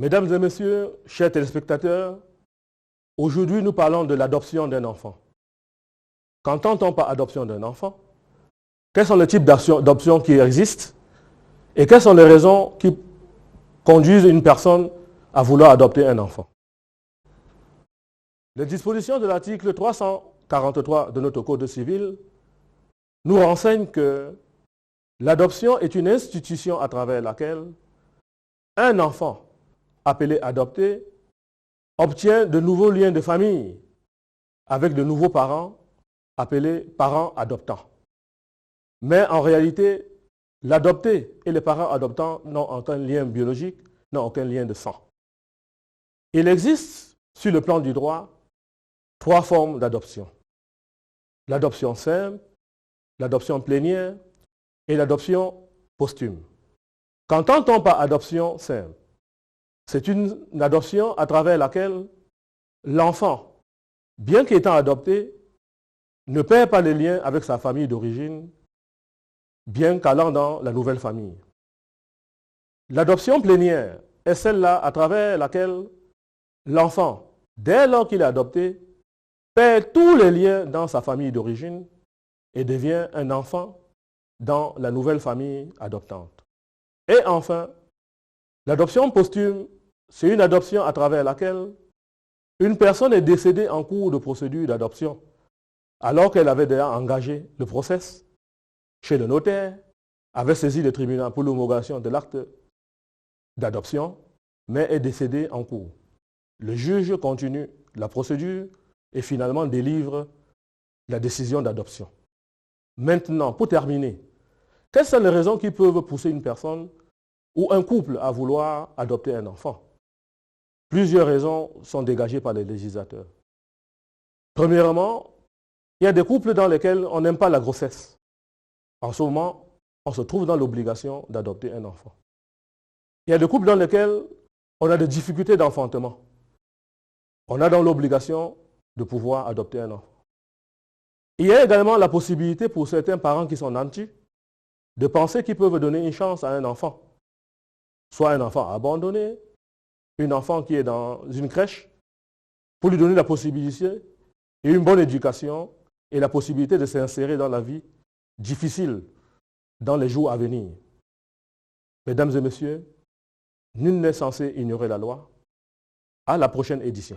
Mesdames et messieurs, chers téléspectateurs, aujourd'hui nous parlons de l'adoption d'un enfant. Qu'entend-on par adoption d'un enfant? Quels sont les types d'adoption qui existent? Et quelles sont les raisons qui conduisent une personne à vouloir adopter un enfant? Les dispositions de l'article 343 de notre Code civil nous renseignent que l'adoption est une institution à travers laquelle un enfant appelé adopté obtient de nouveaux liens de famille avec de nouveaux parents appelés parents adoptants. Mais en réalité, l'adopté et les parents adoptants n'ont aucun lien biologique, n'ont aucun lien de sang. Il existe, sur le plan du droit, 3 formes d'adoption. L'adoption simple, l'adoption plénière et l'adoption posthume. Qu'entend-on par adoption simple? C'est une adoption à travers laquelle l'enfant, bien qu'étant adopté, ne perd pas les liens avec sa famille d'origine, bien qu'allant dans la nouvelle famille. L'adoption plénière est celle-là à travers laquelle l'enfant, dès lors qu'il est adopté, perd tous les liens dans sa famille d'origine et devient un enfant dans la nouvelle famille adoptante. Et enfin, l'adoption posthume, c'est une adoption à travers laquelle une personne est décédée en cours de procédure d'adoption, alors qu'elle avait déjà engagé le process chez le notaire, avait saisi le tribunal pour l'homologation de l'acte d'adoption, mais est décédée en cours. Le juge continue la procédure et finalement délivre la décision d'adoption. Maintenant, pour terminer, quelles sont les raisons qui peuvent pousser une personne ou un couple à vouloir adopter un enfant? Plusieurs raisons sont dégagées par les législateurs. Premièrement, il y a des couples dans lesquels on n'aime pas la grossesse. En ce moment, on se trouve dans l'obligation d'adopter un enfant. Il y a des couples dans lesquels on a des difficultés d'enfantement. On a dans l'obligation de pouvoir adopter un enfant. Il y a également la possibilité pour certains parents qui sont nantis de penser qu'ils peuvent donner une chance à un enfant. Soit un enfant abandonné, un enfant qui est dans une crèche, pour lui donner la possibilité et une bonne éducation et la possibilité de s'insérer dans la vie difficile dans les jours à venir. Mesdames et messieurs, nul n'est censé ignorer la loi. À la prochaine édition.